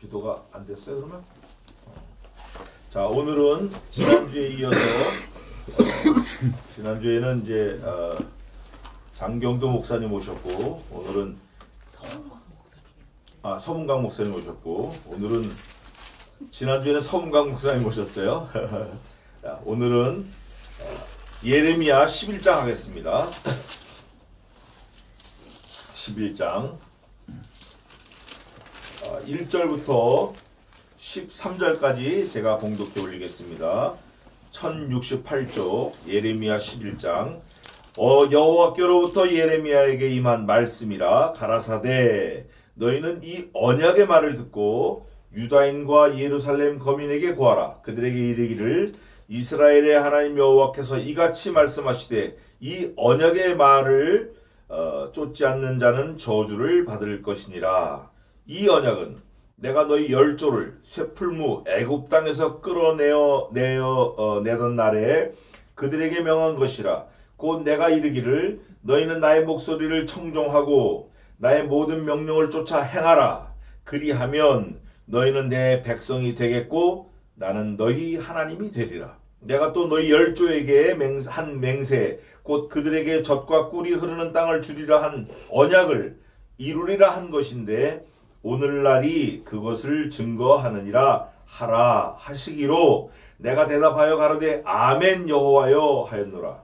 기도가 안 됐어요 그러면? 자, 오늘은 지난주에 이어서 지난주에는 이제 장경도 목사님 오셨고, 오늘은 서문강 목사님 오셨고, 오늘은 지난주에는 서문강 목사님 오셨어요. 자, 오늘은 예레미야 11장 하겠습니다. 11장 1절부터 13절까지 제가 봉독해 올리겠습니다. 1068쪽 예레미야 11장. 여호와께로부터 예레미야에게 임한 말씀이라. 가라사대 너희는 이 언약의 말을 듣고 유다인과 예루살렘 거민에게 고하라. 그들에게 이르기를 이스라엘의 하나님 여호와께서 이같이 말씀하시되 이 언약의 말을 쫓지 않는 자는 저주를 받을 것이니라. 이 언약은 내가 너희 열조를 쇠풀무 애굽 땅에서 끌어내던 날에 그들에게 명한 것이라. 곧 내가 이르기를 너희는 나의 목소리를 청종하고 나의 모든 명령을 쫓아 행하라. 그리하면 너희는 내 백성이 되겠고 나는 너희 하나님이 되리라. 내가 또 너희 열조에게 한 맹세 곧 그들에게 젖과 꿀이 흐르는 땅을 주리라 한 언약을 이루리라 한 것인데 오늘날이 그것을 증거하느니라 하라 하시기로 내가 대답하여 가로되 아멘 여호와여 하였노라.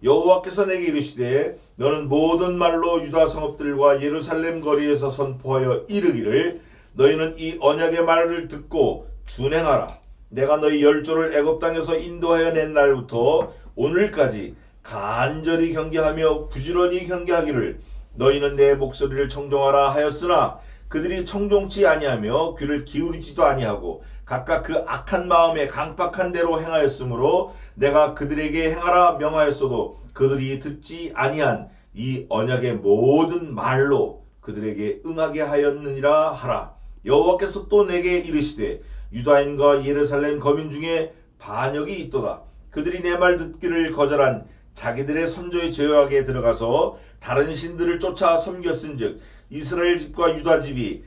여호와께서 내게 이르시되 너는 모든 말로 유다 성읍들과 예루살렘 거리에서 선포하여 이르기를 너희는 이 언약의 말을 듣고 준행하라. 내가 너희 열조를 애굽 땅에서 인도하여 낸 날부터 오늘까지 간절히 경계하며 부지런히 경계하기를 너희는 내 목소리를 청종하라 하였으나 그들이 청종치 아니하며 귀를 기울이지도 아니하고 각각 그 악한 마음에 강박한 대로 행하였으므로 내가 그들에게 행하라 명하였어도 그들이 듣지 아니한 이 언약의 모든 말로 그들에게 응하게 하였느니라 하라. 여호와께서 또 내게 이르시되 유다인과 예루살렘 거민 중에 반역이 있도다. 그들이 내 말 듣기를 거절한 자기들의 선조의 제어하게 들어가서 다른 신들을 쫓아 섬겼은즉 이스라엘 집과 유다 집이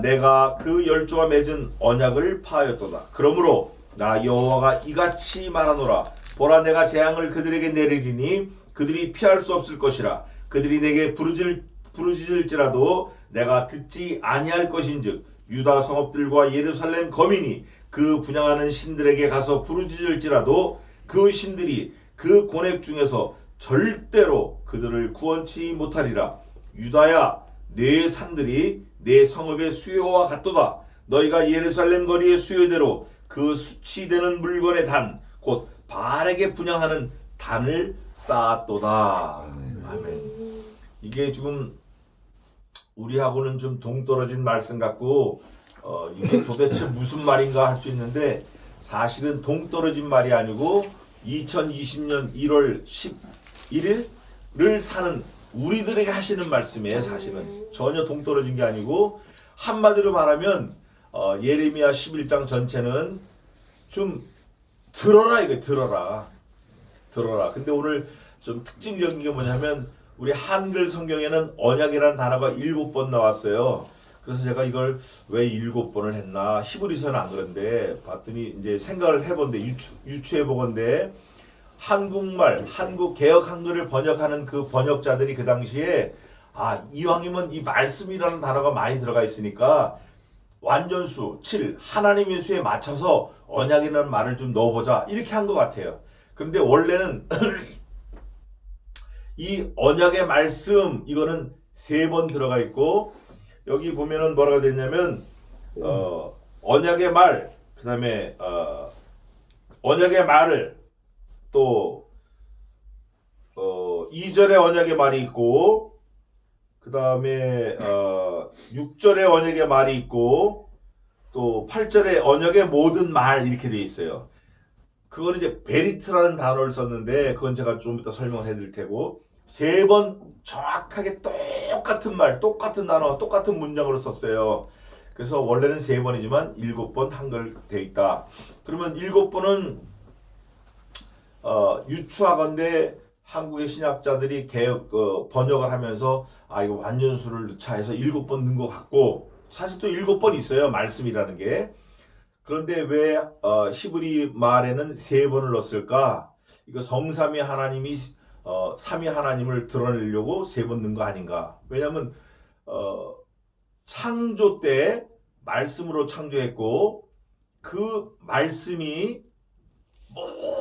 내가 그 열조와 맺은 언약을 파하였도다. 그러므로 나 여호와가 이같이 말하노라. 보라 내가 재앙을 그들에게 내리리니 그들이 피할 수 없을 것이라. 그들이 내게 부르짖을지라도 내가 듣지 아니할 것인즉 유다 성읍들과 예루살렘 거민이 그 분향하는 신들에게 가서 부르짖을지라도 그 신들이 그 고넥 중에서 절대로 그들을 구원치 못하리라. 유다야 내 산들이 내 성읍의 수요와 같도다. 너희가 예루살렘 거리의 수요대로 그 수치되는 물건의 단 곧 발에게 분향하는 단을 쌓았도다. 아멘. 이게 지금 우리하고는 좀 동떨어진 말씀 같고 이게 도대체 무슨 말인가 할 수 있는데 사실은 동떨어진 말이 아니고 2020년 1월 11일을 사는 우리들에게 하시는 말씀이에요. 사실은 전혀 동떨어진 게 아니고 한마디로 말하면 예레미야 11장 전체는 좀 들어라 이거 들어라. 근데 오늘 좀 특징적인 게 뭐냐면 우리 한글 성경에는 언약이라는 단어가 7번 나왔어요. 그래서 제가 이걸 왜 7번을 했나 히브리서는 안 그런데 봤더니 이제 생각을 해본데 유추해보건데 한국말, 한국 개혁 한글을 번역하는 그 번역자들이 그 당시에 이왕이면 이 말씀이라는 단어가 많이 들어가 있으니까 완전수 7, 하나님의 수에 맞춰서 언약이라는 말을 좀 넣어보자 이렇게 한 것 같아요. 그런데 원래는 이 언약의 말씀 이거는 3번 들어가 있고 여기 보면은 뭐라고 됐냐면 언약의 말 그 다음에 언약의 말을 또 2절에 언약의 말이 있고 그 다음에 6절에 언약의 말이 있고 또 8절에 언약의 모든 말 이렇게 돼 있어요. 그건 이제 베리트라는 단어를 썼는데 그건 제가 좀 이따 설명을 해드릴 테고 3번 정확하게 똑같은 말, 똑같은 단어, 똑같은 문장으로 썼어요. 그래서 원래는 3번이지만 7번 한글 돼 있다. 그러면 7번은 유추하건대 한국의 신학자들이 개혁 번역을 하면서 이거 완전수를 넣자 해서 7번 넣은 것 같고 사실 또 7번 있어요. 말씀이라는 게. 그런데 왜 히브리 말에는 3번을 넣었을까? 이거 성삼위 하나님이 삼위 하나님을 드러내려고 3번 넣은 거 아닌가? 왜냐하면 창조 때 말씀으로 창조했고 그 말씀이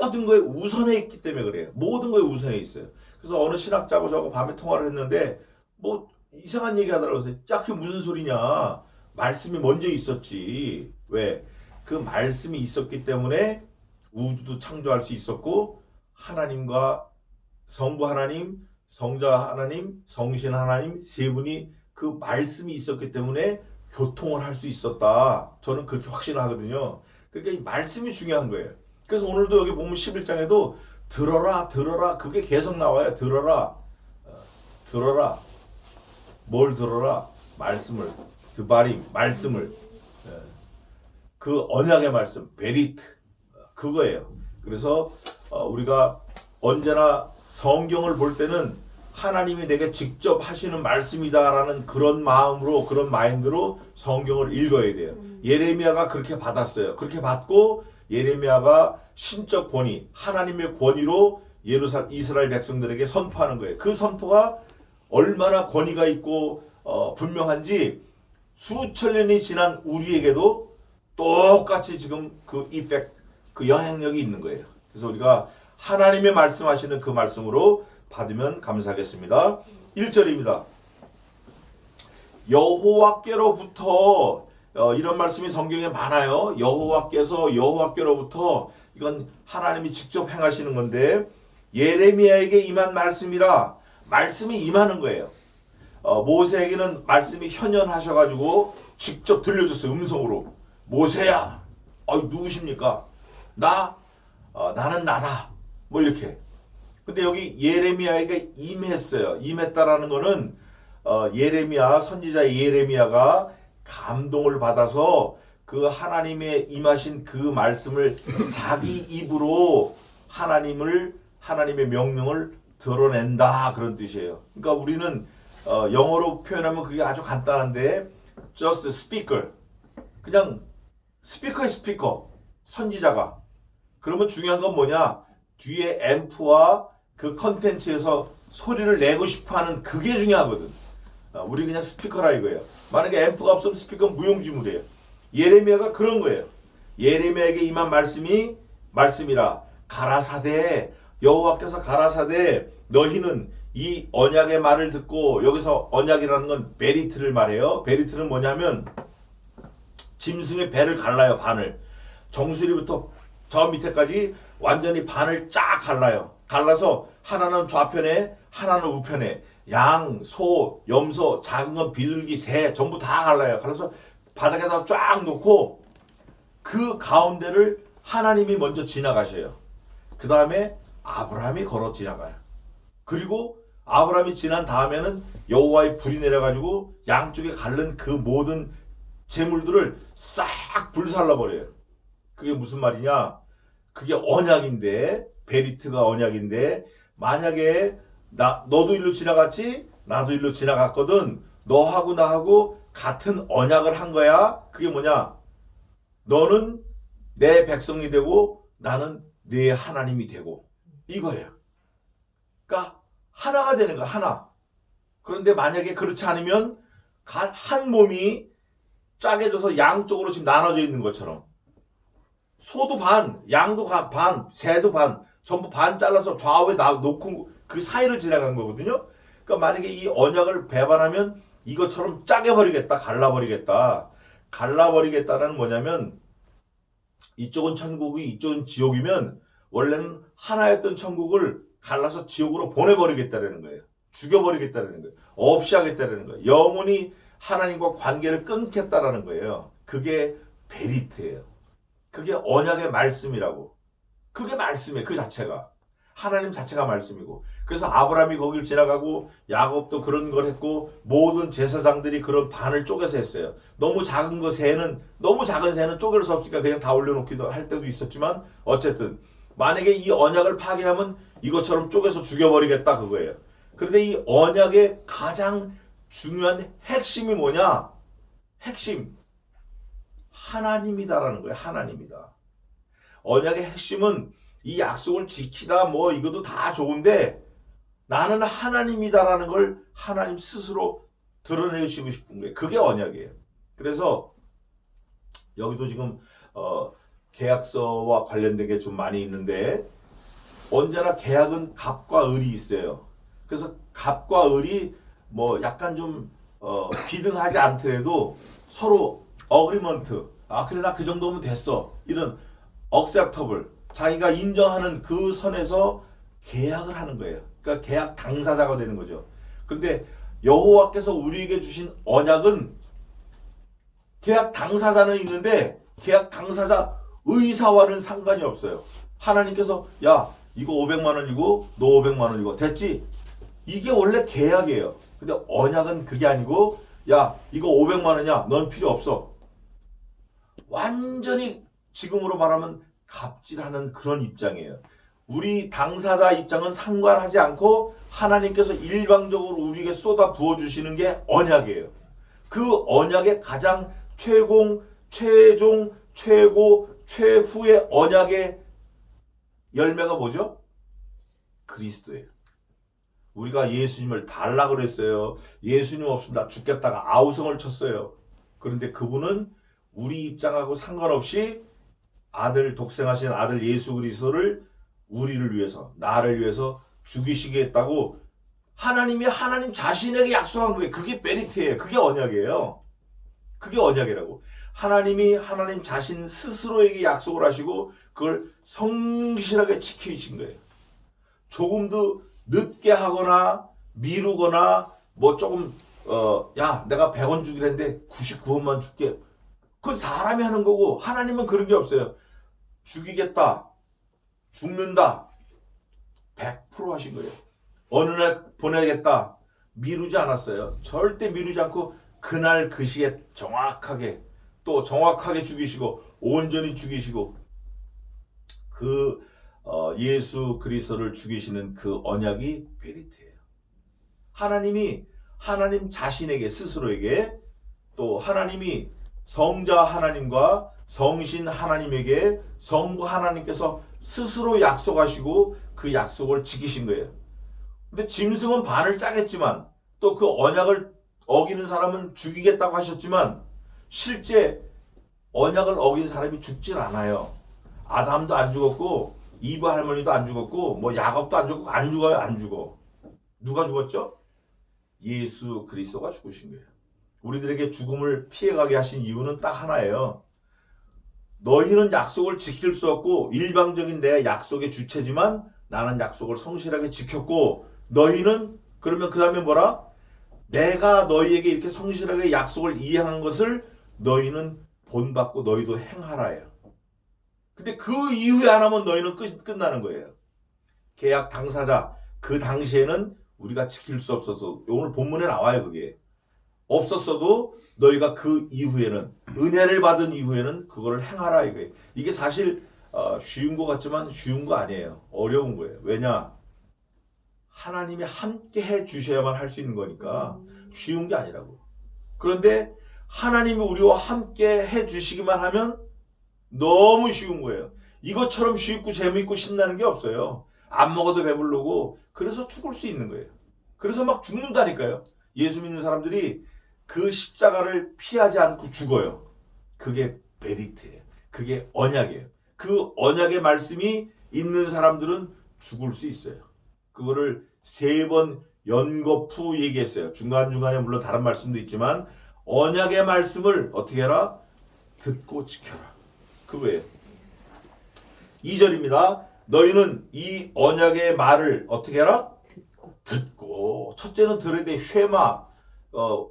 모든 거에 우선해 있기 때문에 그래요. 모든 거에 우선해 있어요. 그래서 어느 신학자하고 저하고 밤에 통화를 했는데 뭐 이상한 얘기 하더라고요. 야, 그게 무슨 소리냐. 말씀이 먼저 있었지. 왜? 그 말씀이 있었기 때문에 우주도 창조할 수 있었고 하나님과 성부 하나님, 성자 하나님, 성신 하나님 세 분이 그 말씀이 있었기 때문에 교통을 할 수 있었다. 저는 그렇게 확신하거든요. 그러니까 이 말씀이 중요한 거예요. 그래서 오늘도 여기 보면 11장에도 들어라 들어라 그게 계속 나와요. 들어라 들어라 뭘 들어라? 말씀을 드바림 말씀을 그 언약의 말씀 베리트 그거예요. 그래서 우리가 언제나 성경을 볼 때는 하나님이 내게 직접 하시는 말씀이다라는 그런 마음으로 그런 마인드로 성경을 읽어야 돼요. 예레미야가 그렇게 받았어요. 그렇게 받고 예레미야가 신적 권위 하나님의 권위로 이스라엘 백성들에게 선포하는 거예요. 그 선포가 얼마나 권위가 있고 분명한지 수천 년이 지난 우리에게도 똑같이 지금 그 이펙트, 그 영향력이 있는 거예요. 그래서 우리가 하나님의 말씀하시는 그 말씀으로 받으면 감사하겠습니다. 1절입니다. 여호와께로부터 이런 말씀이 성경에 많아요. 여호와께로부터 이건 하나님이 직접 행하시는 건데 예레미야에게 임한 말씀이라 말씀이 임하는 거예요. 모세에게는 말씀이 현현하셔가지고 직접 들려줬어요. 음성으로. 모세야, 누구십니까? 나는 나다. 뭐 이렇게. 근데 여기 예레미야에게 임했어요. 임했다라는 거는 예레미야 선지자 예레미야가 감동을 받아서 그 하나님의 임하신 그 말씀을 자기 입으로 하나님의 명령을 드러낸다 그런 뜻이에요. 그러니까 우리는 영어로 표현하면 그게 아주 간단한데 just speaker 그냥 스피커의 스피커 선지자가 그러면 중요한 건 뭐냐 뒤에 앰프와 그 컨텐츠에서 소리를 내고 싶어하는 그게 중요하거든. 우리 그냥 스피커라 이거예요. 만약에 앰프가 없으면 스피커는 무용지물이에요. 예레미야가 그런 거예요. 예레미야에게 임한 말씀이라 가라사대 여호와께서 가라사대 너희는 이 언약의 말을 듣고 여기서 언약이라는 건 베리트를 말해요. 베리트는 뭐냐면 짐승의 배를 갈라요. 반을 정수리부터 저 밑에까지 완전히 반을 쫙 갈라요. 갈라서 하나는 좌편에 하나는 우편에 양, 소, 염소, 작은 건 비둘기, 새 전부 다 갈라요. 갈라서 바닥에다 쫙 놓고 그 가운데를 하나님이 먼저 지나가셔요. 그 다음에 아브라함이 걸어 지나가요. 그리고 아브라함이 지난 다음에는 여호와의 불이 내려가지고 양쪽에 갈른 그 모든 재물들을 싹 불살라버려요. 그게 무슨 말이냐? 그게 언약인데 베리트가 언약인데 만약에 너도 일로 지나갔지? 나도 일로 지나갔거든. 너하고 나하고 같은 언약을 한 거야. 그게 뭐냐? 너는 내 백성이 되고 나는 내 하나님이 되고 이거예요. 그러니까 하나가 되는 거야. 하나. 그런데 만약에 그렇지 않으면 한 몸이 짜게져서 양쪽으로 지금 나눠져 있는 것처럼 소도 반, 양도 반, 새도 반 전부 반 잘라서 좌우에 놓고 그 사이를 지나간 거거든요. 그러니까 만약에 이 언약을 배반하면 이것처럼 짜게 버리겠다, 갈라버리겠다. 갈라버리겠다는 뭐냐면 이쪽은 천국이 이쪽은 지옥이면 원래는 하나였던 천국을 갈라서 지옥으로 보내버리겠다는 거예요. 죽여버리겠다는 거예요. 없이 하겠다는 거예요. 영원히 하나님과 관계를 끊겠다라는 거예요. 그게 베리트예요. 그게 언약의 말씀이라고. 그게 말씀이에요. 그 자체가. 하나님 자체가 말씀이고. 그래서 아브라함이 거길 지나가고 야곱도 그런 걸 했고 모든 제사장들이 그런 반을 쪼개서 했어요. 너무 작은 새는 너무 작은 새는 쪼갤 수 없으니까 그냥 다 올려놓기도 할 때도 있었지만 어쨌든 만약에 이 언약을 파괴하면 이것처럼 쪼개서 죽여버리겠다 그거예요. 그런데 이 언약의 가장 중요한 핵심이 뭐냐? 핵심 하나님이다라는 거예요. 하나님이다. 언약의 핵심은 이 약속을 지키다 뭐 이것도 다 좋은데 나는 하나님이다라는 걸 하나님 스스로 드러내시고 싶은 거예요. 그게 언약이에요. 그래서 여기도 지금 계약서와 관련된 게 좀 많이 있는데 언제나 계약은 갑과 을이 있어요. 그래서 갑과 을이 뭐 약간 좀 비등하지 않더라도 서로 어그리먼트, 그래 나 그 정도면 됐어, 이런 억셉터블, 자기가 인정하는 그 선에서 계약을 하는 거예요. 그러니까 계약 당사자가 되는 거죠. 그런데 여호와께서 우리에게 주신 언약은 계약 당사자는 있는데 계약 당사자 의사와는 상관이 없어요. 하나님께서 야 이거 500만 원이고 너 500만 원이고 됐지? 이게 원래 계약이에요. 근데 언약은 그게 아니고 야 이거 500만 원이야 넌 필요 없어. 완전히 지금으로 말하면 갑질하는 그런 입장이에요. 우리 당사자 입장은 상관하지 않고 하나님께서 일방적으로 우리에게 쏟아 부어주시는 게 언약이에요. 그 언약의 가장 최고, 최후의 언약의 열매가 뭐죠? 그리스도예요. 우리가 예수님을 달라 그랬어요. 예수님 없으면 나 죽겠다가 아우성을 쳤어요. 그런데 그분은 우리 입장하고 상관없이 독생하신 아들 예수 그리스도를 우리를 위해서, 나를 위해서 죽이시겠다고 하나님이 하나님 자신에게 약속한 거예요. 그게 메리트예요. 그게 언약이에요. 그게 언약이라고. 하나님이 하나님 자신 스스로에게 약속을 하시고 그걸 성실하게 지키신 거예요. 조금도 늦게 하거나 미루거나 뭐 조금 야 내가 100원 주기로 했는데 99원만 줄게. 그건 사람이 하는 거고 하나님은 그런 게 없어요. 죽이겠다. 죽는다. 100% 하신 거예요. 어느 날 보내겠다. 미루지 않았어요. 절대 미루지 않고 그날 그 시에 정확하게 또 정확하게 죽이시고 온전히 죽이시고 그 예수 그리스도를 죽이시는 그 언약이 베리트예요. 하나님이 하나님 자신에게 스스로에게 또 하나님이 성자 하나님과 성신 하나님에게 성부 하나님께서 스스로 약속하시고 그 약속을 지키신 거예요. 근데 짐승은 반을 짜겠지만 또 그 언약을 어기는 사람은 죽이겠다고 하셨지만 실제 언약을 어긴 사람이 죽질 않아요. 아담도 안 죽었고 이브 할머니도 안 죽었고 뭐 야곱도 안 죽었고 안 죽어요. 안 죽어. 누가 죽었죠? 예수 그리스도가 죽으신 거예요. 우리들에게 죽음을 피해가게 하신 이유는 딱 하나예요. 너희는 약속을 지킬 수 없고 일방적인 내 약속의 주체지만 나는 약속을 성실하게 지켰고 너희는 그러면 그 다음에 뭐라? 내가 너희에게 이렇게 성실하게 약속을 이행한 것을 너희는 본받고 너희도 행하라예요. 근데 그 이후에 안 하면 너희는 끝나는 거예요. 계약 당사자 그 당시에는 우리가 지킬 수 없어서 오늘 본문에 나와요. 그게 없었어도 너희가 그 이후에는 은혜를 받은 이후에는 그거를 행하라 이거예요. 이게 사실 쉬운 것 같지만 쉬운 거 아니에요. 어려운 거예요. 왜냐? 하나님이 함께 해 주셔야만 할 수 있는 거니까 쉬운 게 아니라고. 그런데 하나님이 우리와 함께 해 주시기만 하면 너무 쉬운 거예요. 이것처럼 쉽고 재미있고 신나는 게 없어요. 안 먹어도 배부르고 그래서 죽을 수 있는 거예요. 그래서 막 죽는다니까요. 예수 믿는 사람들이 그 십자가를 피하지 않고 죽어요. 그게 베리트예요. 그게 언약이에요. 그 언약의 말씀이 있는 사람들은 죽을 수 있어요. 그거를 3번 연거푸 얘기했어요. 중간중간에 물론 다른 말씀도 있지만 언약의 말씀을 어떻게 해라? 듣고 지켜라. 그거예요. 2절입니다. 너희는 이 언약의 말을 어떻게 해라? 듣고. 첫째는 들어야 돼. 쉐마.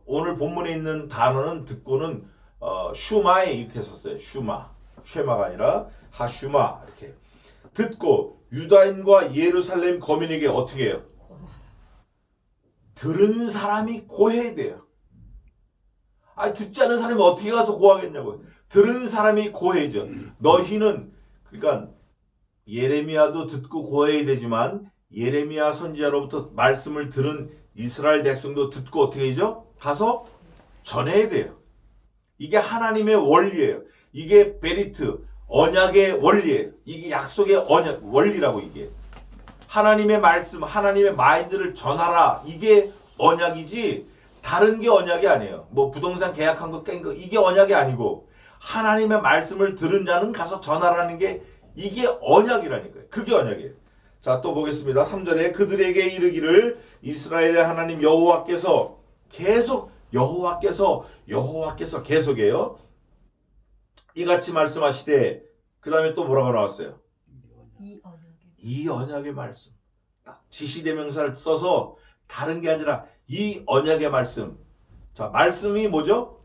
오늘 본문에 있는 단어는 듣고는 슈마에 이렇게 썼어요. 슈마. 쉐마가 아니라 하슈마 이렇게. 듣고 유다인과 예루살렘 거민에게 어떻게 해요? 들은 사람이 고해야 돼요. 듣지 않은 사람이 어떻게 가서 고하겠냐고요. 들은 사람이 고해야죠. 너희는 그러니까 예레미야도 듣고 고해야 되지만 예레미야 선지자로부터 말씀을 들은 이스라엘 백성도 듣고 어떻게 해야죠? 가서 전해야 돼요. 이게 하나님의 원리예요. 이게 베리트, 언약의 원리예요. 이게 약속의 언약, 원리라고 이게. 하나님의 말씀, 하나님의 마인드를 전하라. 이게 언약이지 다른 게 언약이 아니에요. 뭐 부동산 계약한 거 깬 거 이게 언약이 아니고 하나님의 말씀을 들은 자는 가서 전하라는 게 이게 언약이라니까요. 그게 언약이에요. 자, 또 보겠습니다. 3절에 그들에게 이르기를 이스라엘의 하나님 여호와께서 계속 여호와께서 계속해요. 이같이 말씀하시되 그 다음에 또 뭐라고 나왔어요? 이 언약의 말씀. 딱 지시대명사를 써서 다른 게 아니라 이 언약의 말씀. 자, 말씀이 뭐죠?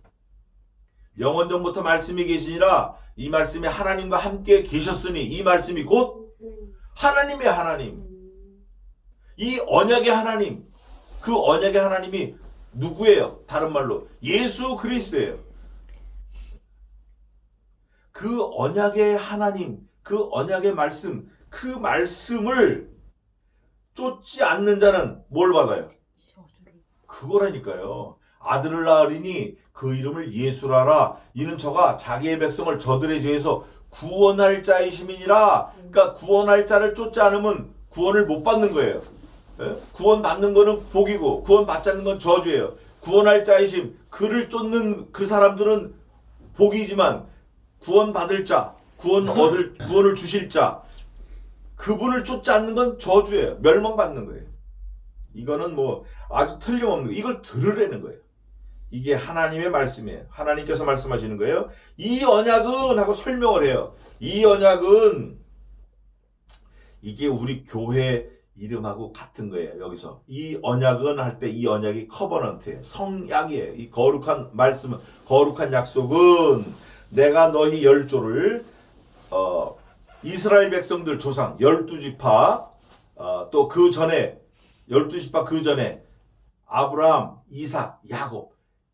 영원전부터 말씀이 계시니라 이 말씀이 하나님과 함께 계셨으니 이 말씀이 곧 하나님의 하나님. 이 언약의 하나님. 그 언약의 하나님이 누구예요? 다른 말로 예수 그리스도예요. 그 언약의 하나님, 그 언약의 말씀, 그 말씀을 쫓지 않는 자는 뭘 받아요? 그거라니까요. 아들을 낳으리니 그 이름을 예수라라. 이는 저가 자기의 백성을 저들의 죄에서 구원할 자이심이니라. 그러니까 구원할 자를 쫓지 않으면 구원을 못 받는 거예요. 구원 받는 거는 복이고 구원 받지 않는 건 저주예요. 구원할 자이심, 그를 쫓는 그 사람들은 복이지만 구원 받을 자, 구원을 주실 자, 그분을 쫓지 않는 건 저주예요. 멸망받는 거예요. 이거는 뭐 아주 틀림없는 거예요. 이걸 들으라는 거예요. 이게 하나님의 말씀이에요. 하나님께서 말씀하시는 거예요. 이 언약은 하고 설명을 해요. 이 언약은 이게 우리 교회 이름하고 같은 거예요. 여기서 이 언약은 할 때 이 언약이 커버넌트예요. 성약이에요. 이 거룩한 말씀은, 거룩한 약속은 내가 너희 열조를 이스라엘 백성들 조상 12지파 또 그 전에 12지파 그 전에 아브라함, 이삭,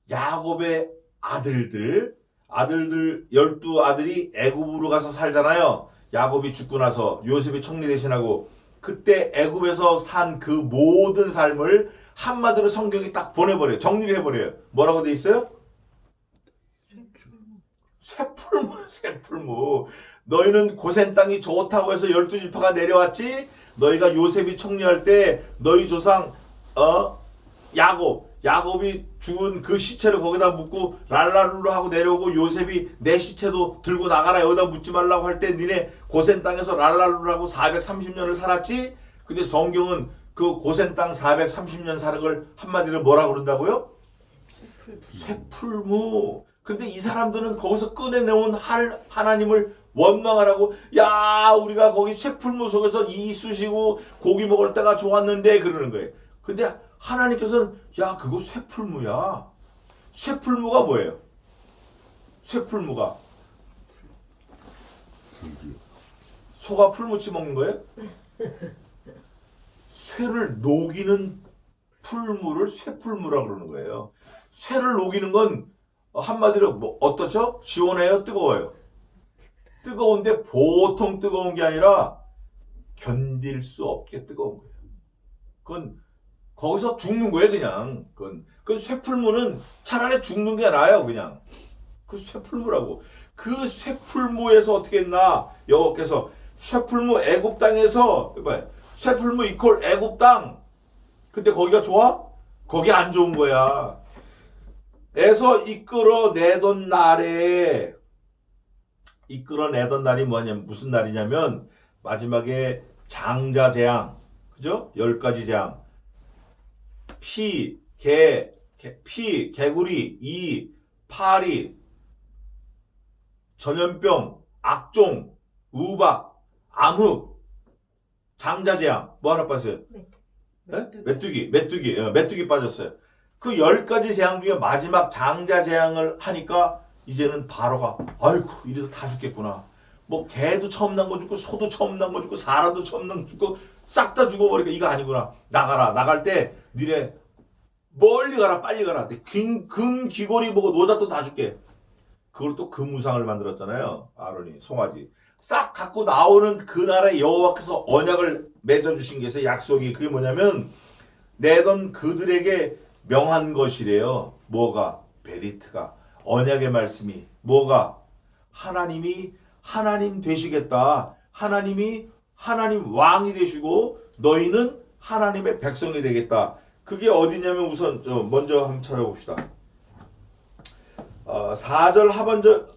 야곱의 아들들 12아들이 애굽으로 가서 살잖아요. 야곱이 죽고 나서 요셉이 총리 대신하고 그때 애굽에서 산 그 모든 삶을 한마디로 성경이 딱 보내버려요. 정리를 해버려요. 뭐라고 돼 있어요? 쇠풀무. 너희는 고센 땅이 좋다고 해서 12지파가 내려왔지. 너희가 요셉이 총리할 때 너희 조상 야곱이 죽은 그 시체를 거기다 묻고 랄랄룰루 하고 내려오고 요셉이 내 시체도 들고 나가라 여기다 묻지 말라고 할 때 니네 고센 땅에서 랄랄룰루 하고 430년을 살았지. 근데 성경은 그 고센 땅 430년 사는 걸 한마디로 뭐라고 그런다고요? 쇠풀무. 근데 이 사람들은 거기서 꺼내놓은 하나님을 원망하라고, 야 우리가 거기 쇠풀무 속에서 이쑤시고 고기 먹을 때가 좋았는데 그러는 거예요. 근데 하나님께서는 야 그거 쇠풀무야. 쇠풀무가 뭐예요? 쇠풀무가 소가 풀무치 먹는 거예요? 쇠를 녹이는 풀무를 쇠풀무라고 그러는 거예요. 쇠를 녹이는 건 한마디로 뭐 어떻죠? 시원해요? 뜨거워요? 뜨거운데 보통 뜨거운 게 아니라 견딜 수 없게 뜨거운 거예요. 그건 거기서 죽는 거예요, 그냥. 그 쇠풀무는 차라리 죽는 게 나아요, 그냥. 그 쇠풀무라고. 그 쇠풀무에서 어떻게 했나? 여호와께서 쇠풀무 애굽 땅에서 쇠풀무 이퀄 애굽 땅. 근데 거기가 좋아? 거기 안 좋은 거야. 에서 이끌어내던 날이 뭐냐면 무슨 날이냐면 마지막에 장자 재앙, 그죠? 10가지 재앙. 개구리, 이, 파리, 전염병, 악종, 우박, 암흑, 장자재앙. 뭐 하나 빠졌어요? 메뚜기 빠졌어요. 그 10가지 재앙 중에 마지막 장자재앙을 하니까 이제는 바로가 아이고 이래서 다 죽겠구나. 뭐 개도 처음 난 거 죽고 소도 처음 난 거 죽고 사람도 처음 난 거 죽고 싹 다 죽어버리니까 이거 아니구나. 나갈 때 니네 멀리 가라, 빨리 가라. 금 귀걸이 보고 노잣돈 다 줄게. 그걸 또 금우상을 만들었잖아요. 아론이 송아지 싹 갖고 나오는 그날에 여호와께서 언약을 맺어주신 게 있어요. 약속이. 그게 뭐냐면 내던 그들에게 명한 것이래요. 뭐가? 베리트가 언약의 말씀이 뭐가? 하나님이 하나님 되시겠다. 하나님이 하나님 왕이 되시고 너희는 하나님의 백성이 되겠다. 그게 어디냐면 우선 먼저 한번 찾아봅시다. 4절 하반절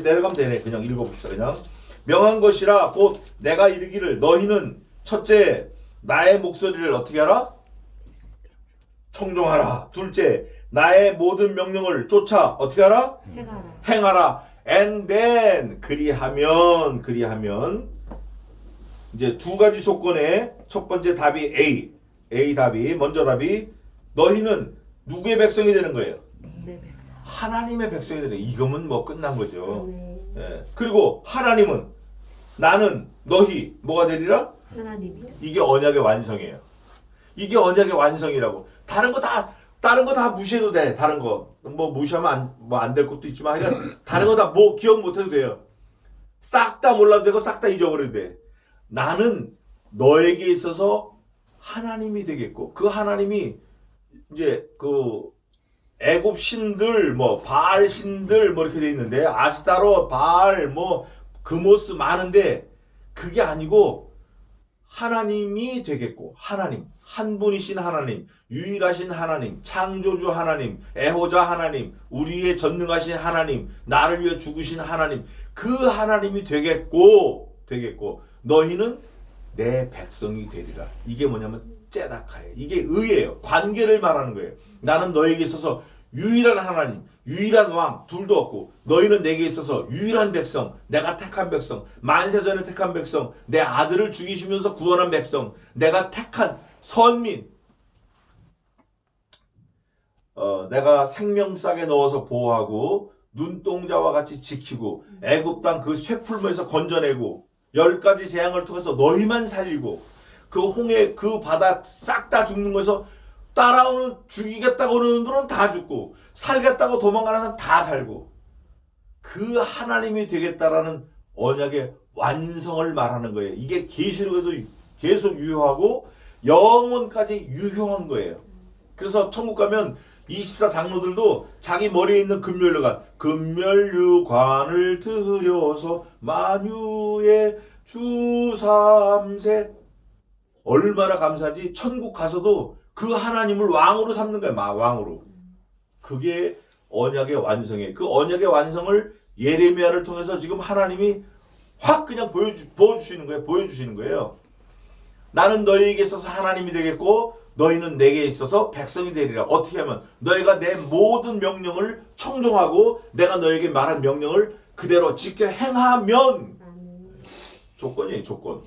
내려가면 되네. 그냥 읽어봅시다. 그냥 명한 것이라 곧 내가 이르기를 너희는 첫째 나의 목소리를 어떻게 하라? 청종하라. 둘째 나의 모든 명령을 쫓아 어떻게 하라? 행하라. And then 그리하면 이제 두 가지 조건에 첫 번째 답이 A 답이 먼저 답이 너희는 누구의 백성이 되는 거예요? 하나님의 백성이 되는 거예요. 이거면 뭐 끝난 거죠. 예. 그리고 하나님은 나는 너희 뭐가 되리라? 하나님이. 이게 언약의 완성이에요. 이게 언약의 완성이라고. 다른 거 다 무시해도 돼. 다른 거 뭐 무시하면 안 될 것도 있지만 하여간 다른 거 다 뭐 기억 못해도 돼요. 싹 다 몰라도 되고 싹 다 잊어버려도 돼. 나는 너에게 있어서 하나님이 되겠고 그 하나님이 이제 그 애굽 신들 뭐 바알 신들 뭐 이렇게 돼 있는데 아스타롯 바알 뭐 그모스 많은데 그게 아니고 하나님이 되겠고 하나님 한 분이신 하나님 유일하신 하나님 창조주 하나님 애호자 하나님 우리의 전능하신 하나님 나를 위해 죽으신 하나님 그 하나님이 되겠고 너희는 내 백성이 되리라. 이게 뭐냐면 째다카예요. 이게 의예요. 관계를 말하는 거예요. 나는 너에게 있어서 유일한 하나님 유일한 왕 둘도 없고 너희는 내게 있어서 유일한 백성 내가 택한 백성 만세전에 택한 백성 내 아들을 죽이시면서 구원한 백성 내가 택한 선민 내가 생명싸게 넣어서 보호하고 눈동자와 같이 지키고 애굽 땅 그 쇠풀무에서 건져내고 10가지 재앙을 통해서 너희만 살리고 그 홍해 그 바다 싹 다 죽는 거에서 따라오는 죽이겠다고 오는 분은 다 죽고 살겠다고 도망가는 사람 다 살고 그 하나님이 되겠다라는 언약의 완성을 말하는 거예요. 이게 계시록에도 계속 유효하고 영원까지 유효한 거예요. 그래서 천국 가면 24장로들도 자기 머리에 있는 금면류관 금면류관을 들여서 만유의 주삼세 얼마나 감사하지. 천국 가서도 그 하나님을 왕으로 삼는 거야. 왕으로. 그게 언약의 완성이에요. 그 언약의 완성을 예레미야를 통해서 지금 하나님이 확 그냥 보여주시는 거예요. 나는 너희에게 있어서 하나님이 되겠고 너희는 내게 있어서 백성이 되리라. 어떻게 하면 너희가 내 모든 명령을 청종하고 내가 너에게 말한 명령을 그대로 지켜 행하면 조건이에요. 조건.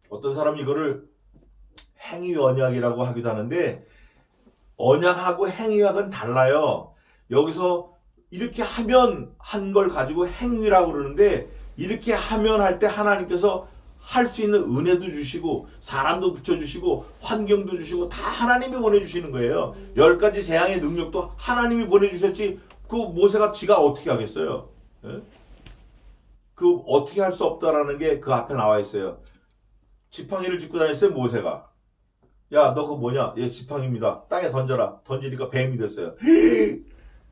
어떤 사람이 이거를 행위 언약이라고 하기도 하는데 언약하고 행위학은 달라요. 여기서 이렇게 하면 한 걸 가지고 행위라고 그러는데 이렇게 하면 할 때 하나님께서 할 수 있는 은혜도 주시고 사람도 붙여주시고 환경도 주시고 다 하나님이 보내주시는 거예요. 10가지 재앙의 능력도 하나님이 보내주셨지 그 모세가 지가 어떻게 하겠어요? 예? 그 어떻게 할 수 없다라는 게 그 앞에 나와 있어요. 지팡이를 짚고 다녔어요. 모세가. 야 너 그거 뭐냐? 얘 지팡이입니다. 땅에 던져라. 던지니까 뱀이 됐어요.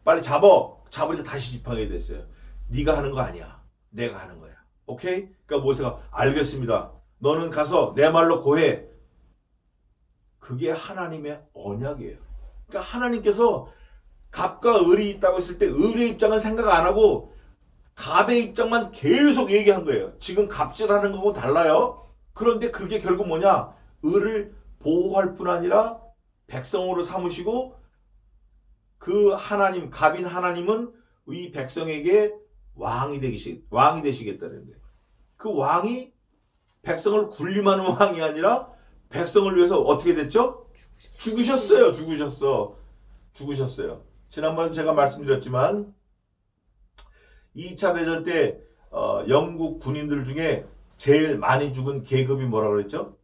빨리 잡으니까 다시 지팡이 됐어요. 네가 하는 거 아니야. 내가 하는 거야. 오케이? 그러니까 모세가 알겠습니다. 너는 가서 내 말로 고해. 그게 하나님의 언약이에요. 그러니까 하나님께서 갑과 을이 있다고 했을 때 을의 입장은 생각 안 하고 갑의 입장만 계속 얘기한 거예요. 지금 갑질하는 거하고 달라요. 그런데 그게 결국 뭐냐? 을을 보호할 뿐 아니라 백성으로 삼으시고 그 하나님, 갑인 하나님은 이 백성에게 왕이 되시겠다는 거예요. 그 왕이 백성을 군림하는 왕이 아니라 백성을 위해서 어떻게 됐죠? 죽으셨어요. 지난번 제가 말씀드렸지만 2차 대전 때 영국 군인들 중에 제일 많이 죽은 계급이 뭐라고 그랬죠?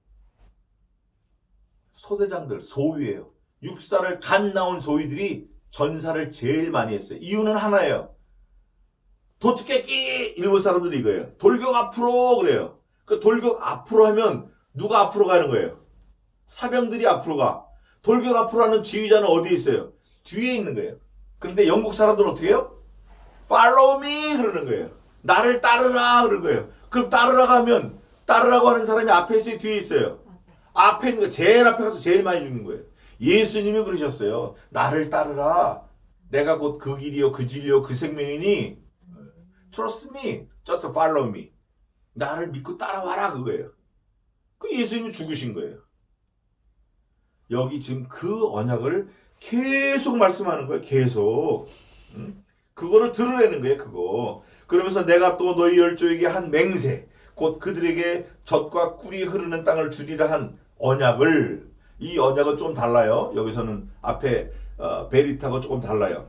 소대장들, 소위예요. 육사를 갓 나온 소위들이 전사를 제일 많이 했어요. 이유는 하나예요. 도축객기 일본 사람들이 이거예요. 돌격 앞으로 그래요. 그 돌격 앞으로 하면 누가 앞으로 가는 거예요? 사병들이 앞으로 가. 돌격 앞으로 하는 지휘자는 어디에 있어요? 뒤에 있는 거예요. 그런데 영국 사람들은 어떻게 해요? Follow me 그러는 거예요. 나를 따르라 그러는 거예요. 그럼 따르라고 하면 따르라고 하는 사람이 앞에 있어요, 뒤에 있어요? 앞에 있는 거 제일 앞에 가서 제일 많이 죽는 거예요. 예수님이 그러셨어요. 나를 따르라. 내가 곧 그 길이요, 그 진리요, 그 생명이니 Trust me, just follow me. 나를 믿고 따라와라 그거예요. 그 예수님이 죽으신 거예요. 여기 지금 그 언약을 계속 말씀하는 거예요. 계속. 그거를 드러내는 거예요. 그거. 그러면서 내가 또 너희 열조에게 한 맹세, 곧 그들에게 젖과 꿀이 흐르는 땅을 주리라 한 언약을, 이 언약은 좀 달라요. 여기서는 앞에 베리타가 조금 달라요.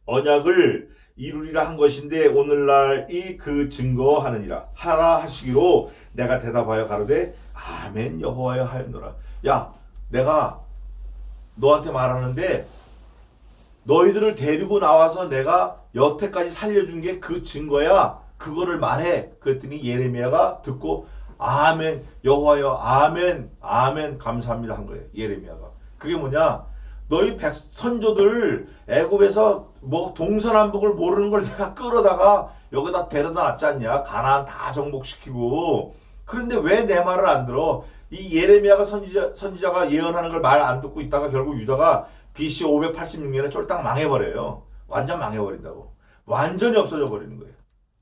언약을 이루리라 한 것인데 오늘날 이 그 증거하느니라 하라 하시기로 내가 대답하여 가로되 아멘 여호와여 하였노라. 야, 내가 너한테 말하는데 너희들을 데리고 나와서 내가 여태까지 살려준 게 그 증거야. 그거를 말해. 그랬더니 예레미야가 듣고 아멘 여호와여 아멘 아멘 감사합니다 한 거예요. 예레미야가. 그게 뭐냐? 너희 선조들 애굽에서 뭐 동서남북을 모르는 걸 내가 끌어다가 여기다 데려다 놨지 않냐? 가나안 다 정복시키고. 그런데 왜 내 말을 안 들어? 이 예레미야가 선지자가 예언하는 걸 말 안 듣고 있다가 결국 유다가 BC 586년에 쫄딱 망해버려요. 완전 망해버린다고. 완전히 없어져 버리는 거예요.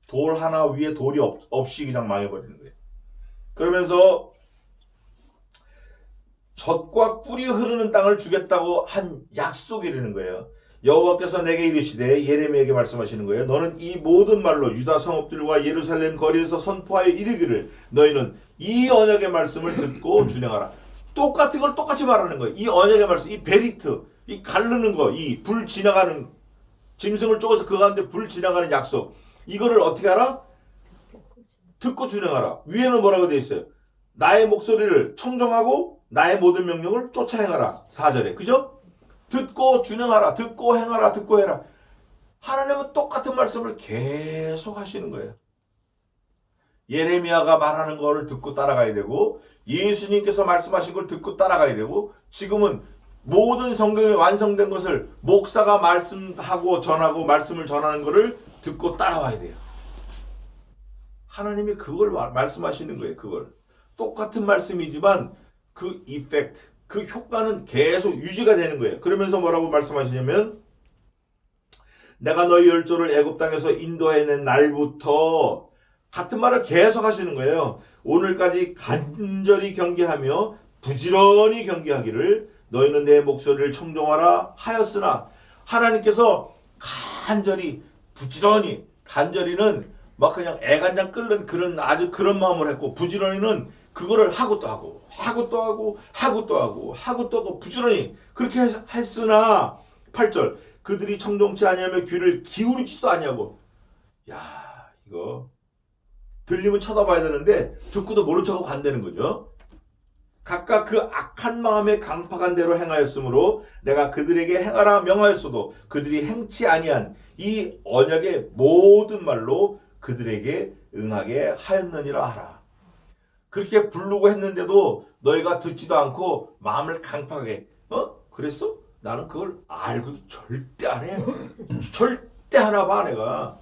돌 하나 위에 돌이 없이 그냥 망해버리는 거예요. 그러면서 젖과 꿀이 흐르는 땅을 주겠다고 한 약속이라는 거예요. 여호와께서 내게 이르시되 예레미야에게 말씀하시는 거예요. 너는 이 모든 말로 유다 성읍들과 예루살렘 거리에서 선포하여 이르기를 너희는 이 언약의 말씀을 듣고 준행하라. 똑같은 걸 똑같이 말하는 거예요. 이 언약의 말씀, 이 베리트, 이 가르는 거, 이 불 지나가는 짐승을 쪼개서 그 가운데 불 지나가는 약속. 이거를 어떻게 하라? 듣고 준행하라. 위에는 뭐라고 되어 있어요? 나의 목소리를 청정하고 나의 모든 명령을 쫓아 행하라. 4절에. 그죠? 듣고 준행하라. 듣고 행하라. 듣고 해라. 하나님은 똑같은 말씀을 계속 하시는 거예요. 예레미야가 말하는 거를 듣고 따라가야 되고 예수님께서 말씀하신 걸 듣고 따라가야 되고 지금은 모든 성경이 완성된 것을 목사가 말씀하고 전하고 말씀을 전하는 것을 듣고 따라와야 돼요. 하나님이 그걸 말씀하시는 거예요. 그걸. 똑같은 말씀이지만 그 이펙트, 그 효과는 계속 유지가 되는 거예요. 그러면서 뭐라고 말씀하시냐면 내가 너희 열조를 애굽 땅에서 인도해낸 날부터 같은 말을 계속 하시는 거예요. 오늘까지 간절히 경계하며 부지런히 경계하기를 너희는 내 목소리를 청종하라 하였으나 하나님께서 간절히 부지런히 간절히는 막 그냥 애간장 끓는 그런 아주 그런 마음을 했고 부지런히는 그거를 하고 또 하고 하고 또 하고 하고 또 하고 하고 또 하고 부지런히 그렇게 했으나 8절 그들이 청종치 아니하며 귀를 기울이지도 아니하고 야 이거 들리면 쳐다봐야 되는데 듣고도 모른 척하고 간다는 거죠. 각각 그 악한 마음에 강팍한 대로 행하였으므로 내가 그들에게 행하라 명하였어도 그들이 행치 아니한 이 언약의 모든 말로 그들에게 응하게 하였느니라 하라. 그렇게 부르고 했는데도 너희가 듣지도 않고 마음을 강팍하게 그랬어? 나는 그걸 알고도 절대 안 해. 절대 하나 봐 내가.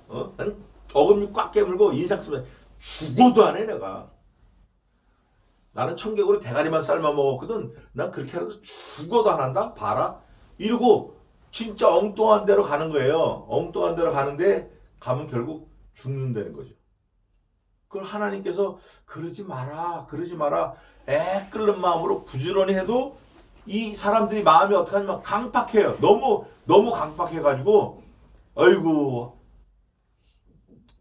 어금니 꽉 깨물고 인상 쓰면 죽어도 안 해 내가. 나는 청개구리 대가리만 삶아 먹었거든. 난 그렇게 해도 죽어도 안 한다? 봐라. 이러고 진짜 엉뚱한 데로 가는 거예요. 엉뚱한 데로 가는데 가면 결국 죽는다는 거죠. 그걸 하나님께서 그러지 마라. 그러지 마라. 끓는 마음으로 부지런히 해도 이 사람들이 마음이 어떻게 하냐면 강팍해요. 너무 강팍해가지고 아이고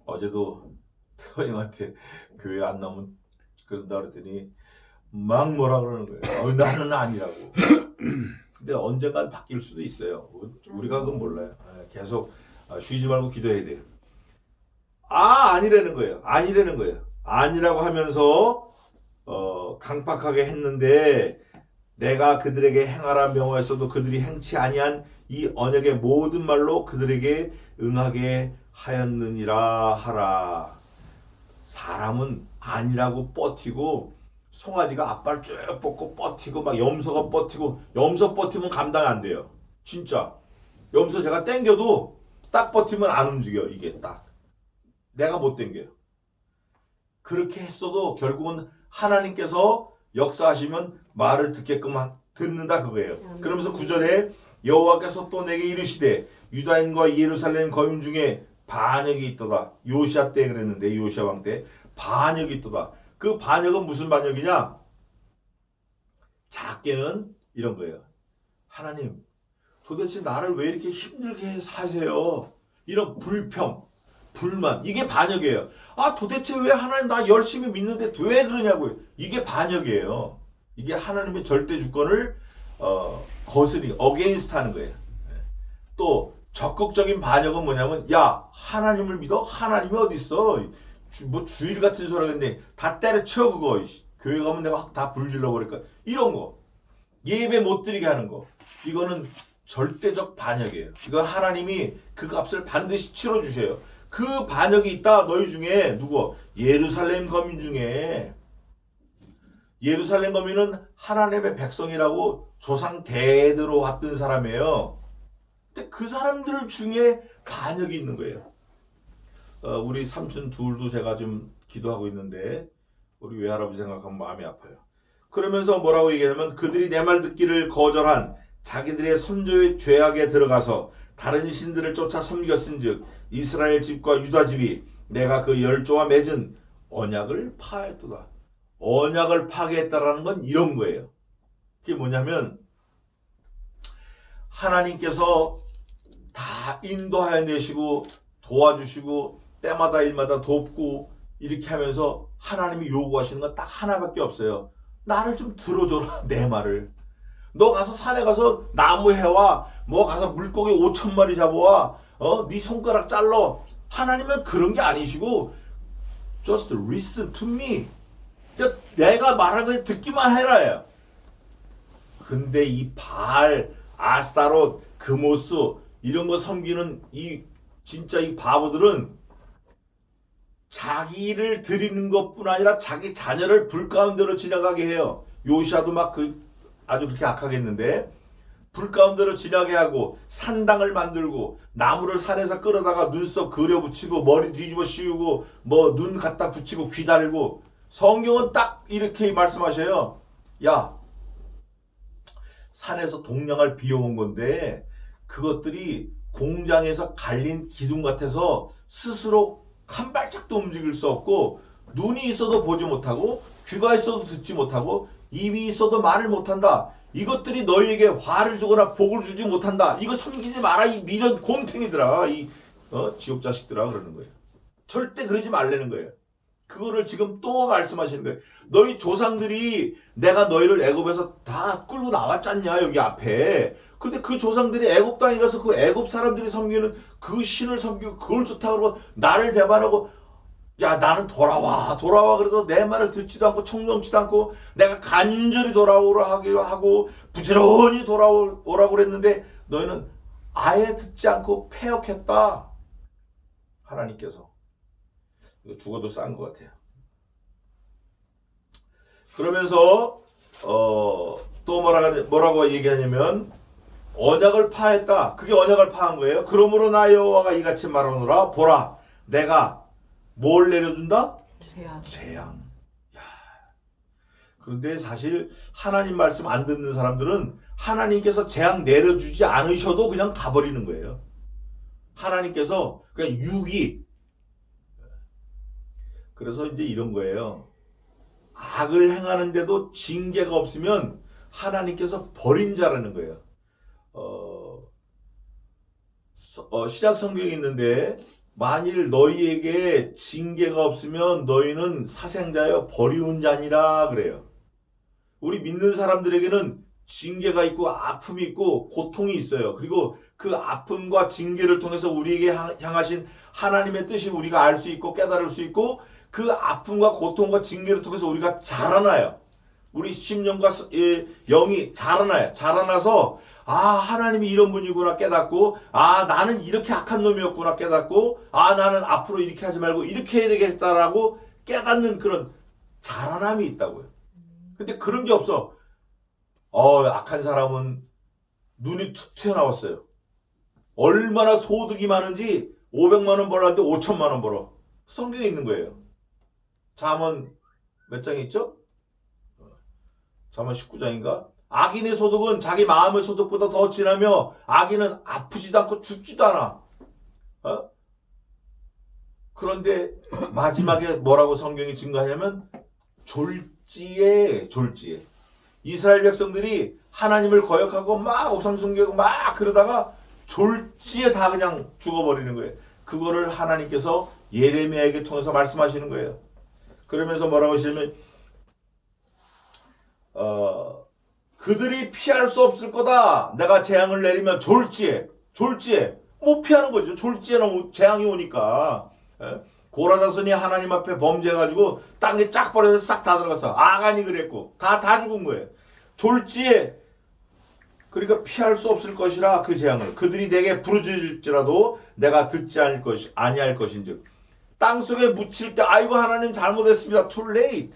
어제도 태원님한테 교회 안 나오면 그런다 그랬더니 막 뭐라 그러는 거예요. 나는 아니라고. 근데 언젠간 바뀔 수도 있어요. 우리가 그건 몰라요. 계속 쉬지 말고 기도해야 돼요. 아니라는 거예요. 아니라는 거예요. 아니라고 하면서 강팍하게 했는데 내가 그들에게 행하라 명하였어도 그들이 행치 아니한 이 언약의 모든 말로 그들에게 응하게 하였느니라 하라. 사람은 아니라고 버티고 송아지가 앞발 쭉 뻗고 버티고 막 염소가 버티고 염소 버티면 감당 안 돼요. 진짜 여기서 제가 당겨도 딱 버티면 안 움직여. 이게 딱. 내가 못 당겨요. 그렇게 했어도 결국은 하나님께서 역사하시면 말을 듣게끔 듣는다 그거예요. 그러면서 9절에 여호와께서 또 내게 이르시되 유다인과 예루살렘 거민 중에 반역이 있도다. 요시아 때 그랬는데 요시아 왕 때 반역이 있도다. 그 반역은 무슨 반역이냐? 작게는 이런 거예요. 하나님 도대체 나를 왜 이렇게 힘들게 사세요? 이런 불평, 불만 이게 반역이에요. 아 도대체 왜 하나님 나 열심히 믿는데 왜 그러냐고요. 이게 반역이에요. 이게 하나님의 절대 주권을 거스리 어게인스트 하는 거예요. 또 적극적인 반역은 뭐냐면 야 하나님을 믿어? 하나님이 어디 있어? 뭐 주일 같은 소리 하겠네. 다 때려쳐 그거. 교회 가면 내가 다 불질러 버릴까? 이런 거. 예배 못 드리게 하는 거. 이거는 절대적 반역이에요. 이건 하나님이 그 값을 반드시 치러주셔요. 그 반역이 있다. 너희 중에 누구? 예루살렘 거민 중에. 예루살렘 거민은 하나님의 백성이라고 조상 대대로 왔던 사람이에요. 근데 그 사람들 중에 반역이 있는 거예요. 우리 삼촌 둘도 제가 좀 기도하고 있는데 우리 외할아버지 생각하면 마음이 아파요. 그러면서 뭐라고 얘기하냐면 그들이 내 말 듣기를 거절한 자기들의 선조의 죄악에 들어가서 다른 신들을 쫓아 섬겼은즉 이스라엘 집과 유다 집이 내가 그 열조와 맺은 언약을 파했도다. 언약을 파괴했다라는 건 이런 거예요. 그게 뭐냐면 하나님께서 다 인도하여 내시고 도와주시고 때마다 일마다 돕고 이렇게 하면서 하나님이 요구하시는 건 딱 하나밖에 없어요. 나를 좀 들어줘라 내 말을. 너 가서 산에 가서 나무 해와 뭐 가서 물고기 5,000마리 잡아와 네 손가락 잘라. 하나님은 그런 게 아니시고 just listen to me. 내가 말하는 거 듣기만 해라요. 근데 이 바알, 아스타롯, 그모스 이런 거 섬기는 이 진짜 이 바보들은 자기를 드리는 것뿐 아니라 자기 자녀를 불 가운데로 지나가게 해요. 요시아도 막 아주 그렇게 악하게 했는데 불 가운데로 지나게 하고 산당을 만들고 나무를 산에서 끌어다가 눈썹 그려 붙이고 머리 뒤집어 씌우고 뭐 눈 갖다 붙이고 귀 달고 성경은 딱 이렇게 말씀하셔요. 야 산에서 동량을 비워온 건데 그것들이 공장에서 갈린 기둥 같아서 스스로 한 발짝도 움직일 수 없고 눈이 있어도 보지 못하고 귀가 있어도 듣지 못하고 입이 있어도 말을 못한다. 이것들이 너희에게 화를 주거나 복을 주지 못한다. 이거 섬기지 마라. 이 미련 곰탱이들아. 이 지옥 자식들아 그러는 거예요. 절대 그러지 말라는 거예요. 그거를 지금 또 말씀하시는 거예요. 너희 조상들이 내가 너희를 애굽에서 다 끌고 나왔잖냐 여기 앞에. 근데 그 조상들이 애굽 땅에 가서 그 애굽 사람들이 섬기는 그 신을 섬기고 그걸 좋다 그러고 나를 배반하고 야 나는 돌아와 그래도 내 말을 듣지도 않고 청정치도 않고 내가 간절히 돌아오라 하기로 하고 부지런히 돌아오라고 그랬는데 너희는 아예 듣지 않고 패역했다. 하나님께서. 이거 죽어도 싼 것 같아요. 그러면서 또 뭐라고 얘기하냐면 언약을 파했다. 그게 언약을 파한 거예요. 그러므로 나 여호와가 이같이 말하노라. 보라 내가 뭘 내려준다? 재앙. 야. 그런데 사실 하나님 말씀 안 듣는 사람들은 하나님께서 재앙 내려주지 않으셔도 그냥 가버리는 거예요. 하나님께서 그냥 유기. 그래서 이제 이런 거예요. 악을 행하는데도 징계가 없으면 하나님께서 버린 자라는 거예요. 시작 성경에 있는데 만일 너희에게 징계가 없으면 너희는 사생자여 버리운 자니라 그래요. 우리 믿는 사람들에게는 징계가 있고 아픔이 있고 고통이 있어요. 그리고 그 아픔과 징계를 통해서 우리에게 향하신 하나님의 뜻이 우리가 알 수 있고 깨달을 수 있고 그 아픔과 고통과 징계를 통해서 우리가 자라나요. 우리 심령과 영이 자라나요. 자라나서 아 하나님이 이런 분이구나 깨닫고 아 나는 이렇게 악한 놈이었구나 깨닫고 아 나는 앞으로 이렇게 하지 말고 이렇게 해야 되겠다라고 깨닫는 그런 자라남이 있다고요. 근데 그런 게 없어. 악한 사람은 눈이 툭 튀어나왔어요. 얼마나 소득이 많은지 500만 원 벌었는데 5천만 원 벌어. 성경에 있는 거예요. 잠언 몇 장에 있죠? 잠언 19장인가? 악인의 소득은 자기 마음의 소득보다 더 진하며 악인은 아프지도 않고 죽지도 않아. 그런데 마지막에 뭐라고 성경이 증거하냐면 졸지에. 이스라엘 백성들이 하나님을 거역하고 막 우상 숭배하고 막 그러다가 졸지에 다 그냥 죽어버리는 거예요. 그거를 하나님께서 예레미야에게 통해서 말씀하시는 거예요. 그러면서 뭐라고 하시냐면 그들이 피할 수 없을 거다. 내가 재앙을 내리면 졸지에 못 피하는 거죠. 졸지에 재앙이 오니까. 고라자손이 하나님 앞에 범죄해가지고 땅에 쫙 버려서 싹 다 들어갔어. 아간이 그랬고 다 죽은 거예요. 졸지에 그러니까 피할 수 없을 것이라 그 재앙을 그들이 내게 부르짖을지라도 내가 듣지 아니할 것인즉 땅속에 묻힐 때 아이고 하나님 잘못했습니다. Too late.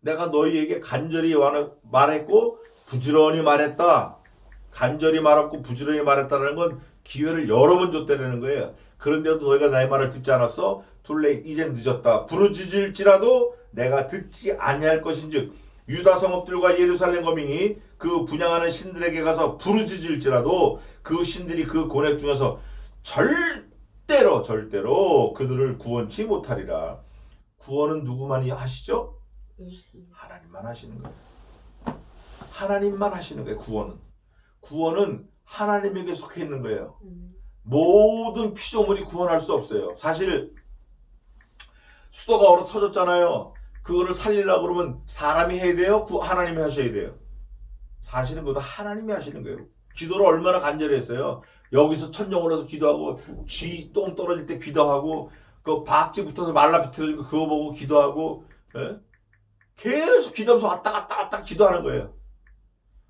내가 너희에게 간절히 말했고 부지런히 말했다. 간절히 말했고 부지런히 말했다는 건 기회를 여러 번 줬다는 거예요. 그런데도 너희가 나의 말을 듣지 않았어? Too late. 이젠 늦었다. 부르짖을지라도 내가 듣지 아니할 것인즉 유다 성읍들과 예루살렘 거민이 그 분향하는 신들에게 가서 부르짖을지라도 그 신들이 그 고뇌 중에서 절대로 그들을 구원치 못하리라. 구원은 누구만이 하시죠? 하나님만 하시는 거예요. 하나님만 하시는 거예요. 구원은 하나님에게 속해 있는 거예요. 모든 피조물이 구원할 수 없어요. 사실 수도가 얼어 터졌잖아요. 그거를 살리려고 그러면 사람이 해야 돼요? 하나님이 하셔야 돼요? 사실은 그것도 하나님이 하시는 거예요. 기도를 얼마나 간절히 했어요. 여기서 천정 올라서 기도하고 쥐 똥 떨어질 때 기도하고 그 박쥐 붙어서 말라 비틀어지고 그거 보고 기도하고 계속 기도하면서 왔다 갔다 기도하는 거예요.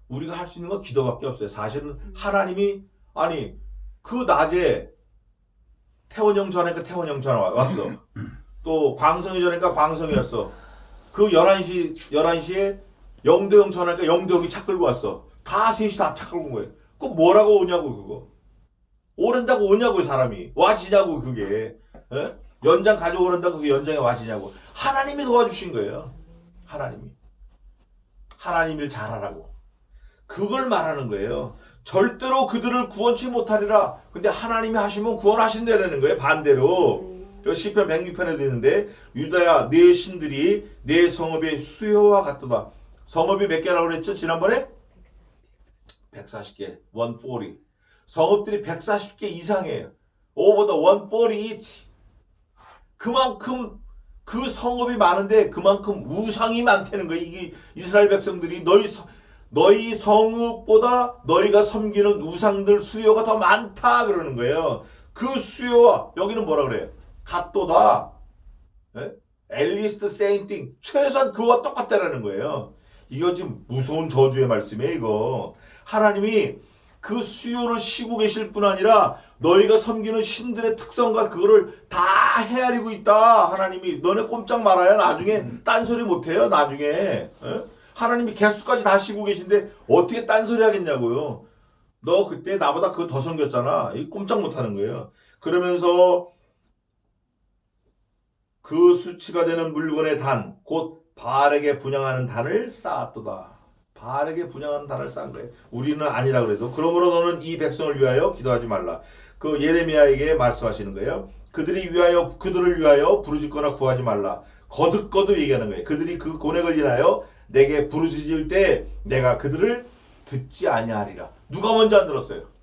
우리가 할 수 있는 건 기도밖에 없어요. 사실은 하나님이 그 낮에 태원형 전화니까 태원형 전화 왔어. 또 광성이 전화니까 광성이 왔어. 그 11시에 영도형 전화니까 영도형이 차 끌고 왔어. 다 셋이 다 차 끌고 온 거예요. 그거 뭐라고 오냐고 그거. 오른다고 오냐고 사람이. 와지냐고 그게. 연장 가져오란다고 그게 연장에 와지냐고. 하나님이 도와주신 거예요. 하나님을 잘하라고. 그걸 말하는 거예요. 절대로 그들을 구원치 못하리라. 근데 하나님이 하시면 구원하신다는 거예요. 반대로. 시편 106편에도 있는데 유다야 네 신들이 네 성읍의 수요와 같도다. 성읍이 몇 개라고 그랬죠? 지난번에? 140개. 140. 성읍들이 140개 이상이에요. Over the 140 each. 그만큼 그 성읍이 많은데 그만큼 우상이 많다는 거예요. 이게 이스라엘 백성들이 너희 성읍보다 너희가 섬기는 우상들 수요가 더 많다 그러는 거예요. 그 수요와 여기는 뭐라 그래요? 같도다. 앨리스트 세인팅 최소한 그와 똑같다라는 거예요. 이거 지금 무서운 저주의 말씀이에요. 이거 하나님이 그 수요를 쉬고 계실 뿐 아니라 너희가 섬기는 신들의 특성과 그거를 다 헤아리고 있다. 하나님이 너네 꼼짝 말아야 나중에 딴소리 못해요. 나중에 하나님이 개수까지 다 쉬고 계신데 어떻게 딴소리 하겠냐고요. 너 그때 나보다 그거 더 섬겼잖아. 이 꼼짝 못하는 거예요. 그러면서 그 수치가 되는 물건의 단, 곧 바알에게 분향하는 단을 쌓았도다. 바알에게 분향하는 단을 쌓은 거예요. 우리는 아니라 그래도. 그러므로 너는 이 백성을 위하여 기도하지 말라. 그 예레미야에게 말씀하시는 거예요. 그들을 위하여 부르짖거나 구하지 말라. 거듭 얘기하는 거예요. 그들이 그 고뇌를 인하여 내게 부르짖을 때 내가 그들을 듣지 아니하리라. 누가 먼저 안 들었어요?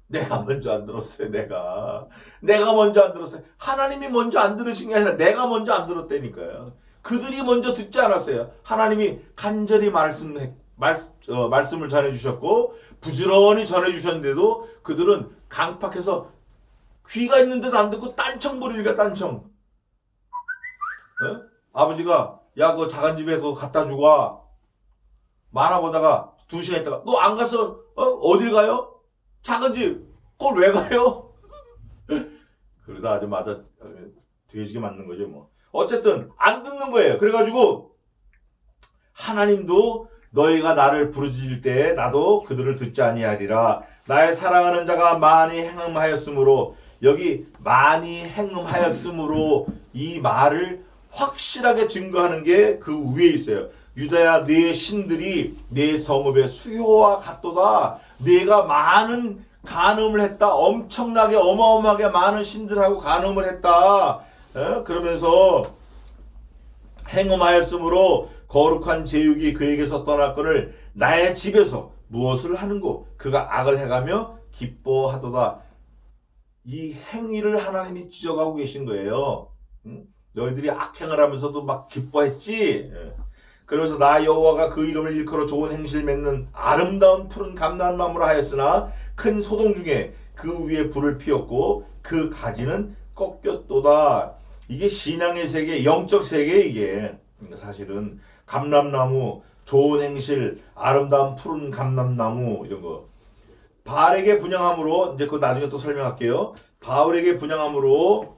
내가 먼저 안 들었어요. 내가 먼저 안 들었어요. 하나님이 먼저 안 들으신 게 아니라 내가 먼저 안 들었다니까요. 그들이 먼저 듣지 않았어요. 하나님이 간절히 말씀을 전해주셨고 부지런히 전해주셨는데도 그들은 강팍해서 귀가 있는데도 안 듣고 딴청 부리니까 딴청. 아버지가 야 그거 작은 집에 그거 갖다 주고 와. 만화 보다가 2시간 있다가 너 안 가서 어딜 가요? 작은 집 그걸 왜 가요? 그러다 아주 맞아 돼지게 맞는 거죠 뭐. 어쨌든 안 듣는 거예요. 그래가지고 하나님도 너희가 나를 부르짖을 때 나도 그들을 듣지 아니하리라. 나의 사랑하는 자가 많이 행음하였으므로, 여기 많이 행음하였으므로 이 말을 확실하게 증거하는 게 그 위에 있어요. 유다야, 네 신들이 네 성읍의 수요와 같도다. 네가 많은 간음을 했다. 엄청나게 어마어마하게 많은 신들하고 간음을 했다. 그러면서 행음하였으므로 거룩한 제육이 그에게서 떠났거늘 나의 집에서 무엇을 하는고 그가 악을 해가며 기뻐하도다. 이 행위를 하나님이 지적하고 계신 거예요. 너희들이 악행을 하면서도 막 기뻐했지. 그러면서 나 여호와가 그 이름을 일컬어 좋은 행실 맺는 아름다운 푸른 감람나무라 하였으나 큰 소동 중에 그 위에 불을 피웠고 그 가지는 꺾였도다. 이게 신앙의 세계, 영적 세계. 이게 사실은 감람나무, 좋은 행실, 아름다운 푸른 감람나무 이런 거. 바알에게 분향함으로, 이제 그거 나중에 또 설명할게요. 바알에게 분향함으로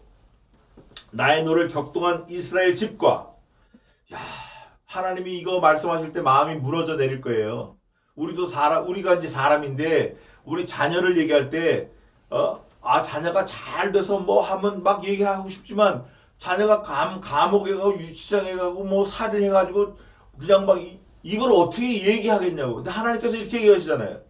나의 노를 격동한 이스라엘 집과, 야, 하나님이 이거 말씀하실 때 마음이 무너져 내릴 거예요. 우리도 우리가 이제 사람인데 우리 자녀를 얘기할 때 자녀가 잘 돼서 뭐 하면 막 얘기하고 싶지만, 자녀가 감옥에 가고 유치장에 가고 뭐 살인해 가지고 그냥 막 이걸 어떻게 얘기하겠냐고. 근데 하나님께서 이렇게 얘기하시잖아요.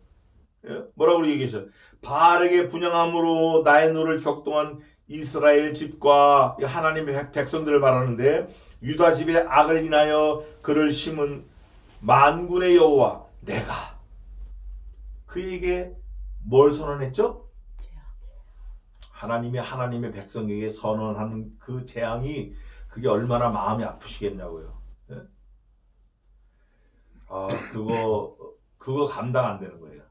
뭐라고 얘기하셔? 바알에게 분향함으로 나의 노를 격동한 이스라엘 집과, 하나님의 백성들을 말하는데, 유다 집의 악을 인하여 그를 심은 만군의 여호와 내가 그에게 뭘 선언했죠? 하나님의 백성에게 선언하는 그 재앙이, 그게 얼마나 마음이 아프시겠냐고요. 그거 감당 안 되는 거예요.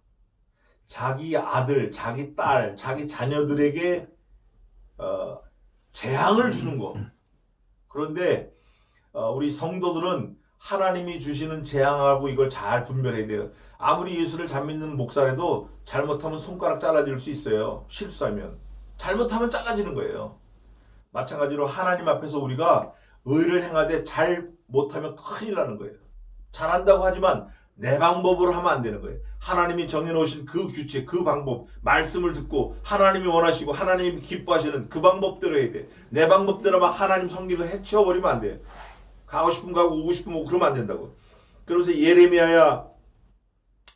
자기 아들, 자기 딸, 자기 자녀들에게 재앙을 주는 거. 그런데 우리 성도들은 하나님이 주시는 재앙하고 이걸 잘 분별해야 돼요. 아무리 예수를 잘 믿는 목사라도 잘못하면 손가락 잘라질 수 있어요. 실수하면. 잘못하면 잘라지는 거예요. 마찬가지로 하나님 앞에서 우리가 의를 행하되 잘 못하면 큰일 나는 거예요. 잘한다고 하지만 내 방법으로 하면 안 되는 거예요. 하나님이 정해놓으신 그 규칙, 그 방법, 말씀을 듣고 하나님이 원하시고 하나님이 기뻐하시는 그 방법대로 해야 돼. 내 방법대로 막 하나님 성기를 해치워버리면 안 돼요. 가고 싶으면 가고 오고 싶으면 오고 그러면 안 된다고. 그러면서 예레미야야,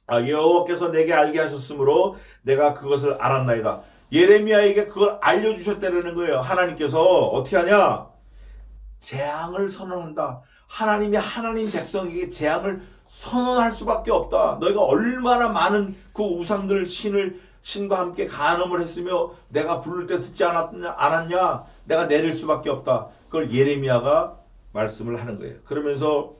여호와께서 내게 알게 하셨으므로 내가 그것을 알았나이다. 예레미야에게 그걸 알려주셨다는 거예요. 하나님께서 어떻게 하냐? 재앙을 선언한다. 하나님이 하나님 백성에게 재앙을 선언할 수밖에 없다. 너희가 얼마나 많은 그 우상들 신과 함께 간음을 했으며 내가 부를 때 듣지 않았냐? 내가 내릴 수밖에 없다. 그걸 예레미야가 말씀을 하는 거예요. 그러면서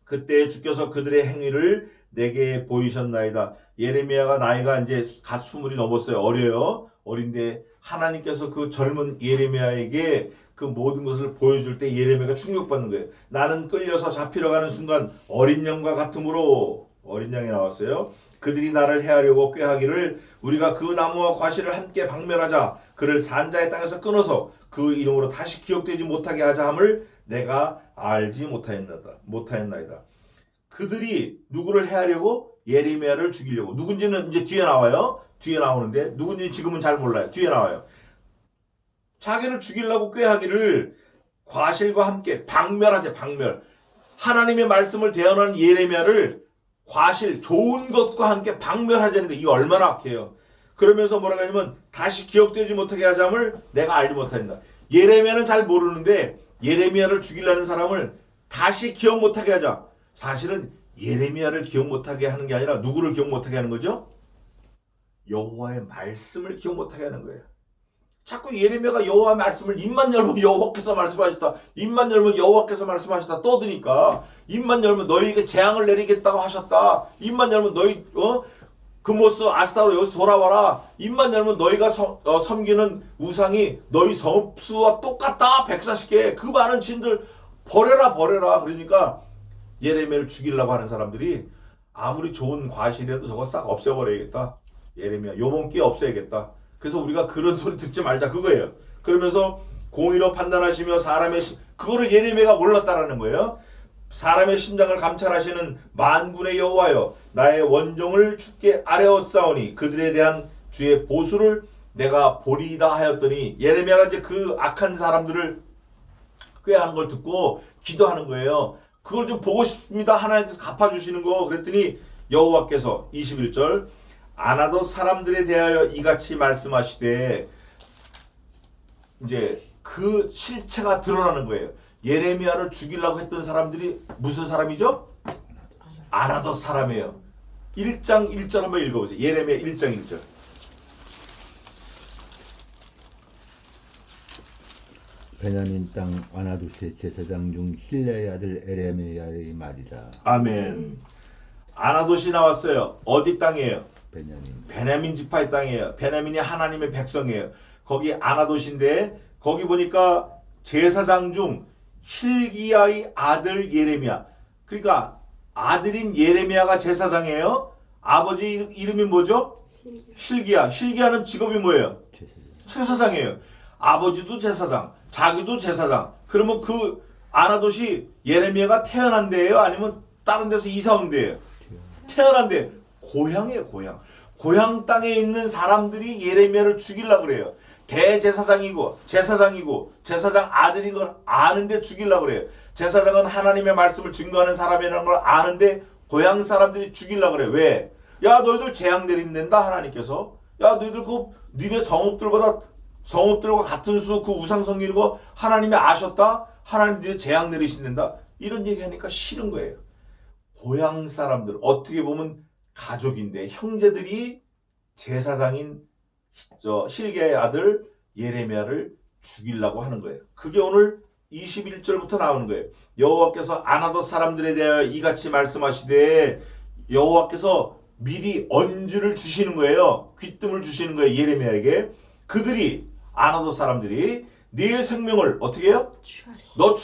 그때 주께서 그들의 행위를 내게 보이셨나이다. 예레미야가 나이가 이제 갓 20이 넘었어요. 어려요. 어린데 하나님께서 그 젊은 예레미야에게 그 모든 것을 보여줄 때 예레미야가 충격받는 거예요. 나는 끌려서 잡히러 가는 순간 어린 양과 같으므로, 어린 양이 나왔어요. 그들이 나를 해하려고 꾀하기를 우리가 그 나무와 과실을 함께 박멸하자. 그를 산자의 땅에서 끊어서 그 이름으로 다시 기억되지 못하게 하자 함을 내가 알지 못하였나이다. 그들이 누구를 해하려고? 예레미야를 죽이려고. 누군지는 이제 뒤에 나와요. 뒤에 나오는데 누군지 지금은 잘 몰라요. 뒤에 나와요. 자기를 죽이려고 꾀하기를 과실과 함께 박멸하자. 박멸. 하나님의 말씀을 대언하는 예레미야를 과실, 좋은 것과 함께 박멸하자는 거. 이거 얼마나 악해요. 그러면서 뭐라고 하냐면 다시 기억되지 못하게 하자를 내가 알지 못한다. 예레미야는 잘 모르는데 예레미야를 죽이려는 사람을 다시 기억 못하게 하자. 사실은 예레미야를 기억 못하게 하는 게 아니라 누구를 기억 못하게 하는 거죠? 여호와의 말씀을 기억 못하게 하는 거예요. 자꾸 예레미야가 여호와의 말씀을 입만 열면 여호와께서 말씀하셨다, 입만 열면 여호와께서 말씀하셨다 떠드니까, 입만 열면 너희에게 재앙을 내리겠다고 하셨다, 입만 열면 너희 그모스 아스타로 여기서 돌아와라, 입만 열면 너희가 섬기는 우상이 너희 섭수와 똑같다, 140개 그 많은 신들 버려라. 그러니까 예레미야를 죽이려고 하는 사람들이 아무리 좋은 과실이라도 저거 싹 없애버려야겠다. 예레미야 요번 기회 없애야겠다. 그래서 우리가 그런 소리 듣지 말자 그거예요. 그러면서 공의로 판단하시며 사람의 그거를 예레미야가 몰랐다라는 거예요. 사람의 심장을 감찰하시는 만군의 여호와여, 나의 원종을 주께 아뢰었사오니 그들에 대한 주의 보수를 내가 보리이다 하였더니, 예레미야가 이제 그 악한 사람들을 꾀하는 걸 듣고 기도하는 거예요. 그걸 좀 보고 싶습니다. 하나님께서 갚아주시는 거. 그랬더니 여호와께서 21절 아나도 사람들에 대하여 이같이 말씀하시되, 이제 그 실체가 드러나는 거예요. 예레미야를 죽이려고 했던 사람들이 무슨 사람이죠? 아나도 사람이에요. 1장 1절 한번 읽어보세요. 예레미야 1장 1절. 베냐민 땅 아나두스의 제사장 중 힐레의 아들 에레미야의 말이라. 아멘. 아나돗이 나왔어요. 어디 땅이에요? 베냐민. 베냐민 지파의 땅이에요. 베냐민이 하나님의 백성이에요. 거기 아나돗인데, 거기 보니까 제사장 중 힐기야의 아들 예레미야. 그러니까 아들인 예레미야가 제사장이에요. 아버지 이름이 뭐죠? 힐기야. 힐기야는 직업이 뭐예요? 제사장이에요. 아버지도 제사장, 자기도 제사장. 그러면 그 아나돗이 예레미야가 태어난 데예요? 아니면 다른 데서 이사 온 데예요? 태어난 데. 고향이에요, 고향. 고향 땅에 있는 사람들이 예레미야를 죽이려고 그래요. 대제사장이고 제사장 아들인 걸 아는데 죽이려고 그래요. 제사장은 하나님의 말씀을 증거하는 사람이라는 걸 아는데 고향 사람들이 죽이려고 그래요. 왜? 야, 너희들 재앙 내린댄다 하나님께서. 야, 너희들 그 니네 성읍들과 같은 수 그 우상 섬기는 거 하나님이 아셨다? 하나님 니네 재앙 내리신댄다? 이런 얘기하니까 싫은 거예요. 고향 사람들, 어떻게 보면 가족인데 형제들이 제사장인 힐기야의 아들 예레미야를 죽이려고 하는 거예요. 그게 오늘 21절부터 나오는 거예요. 여호와께서 아나돗 사람들에 대하여 이같이 말씀하시되, 여호와께서 미리 언주를 주시는 거예요. 귀뜸을 주시는 거예요. 예레미야에게. 그들이 아나돗 사람들이 네 생명을 어떻게 해요? 너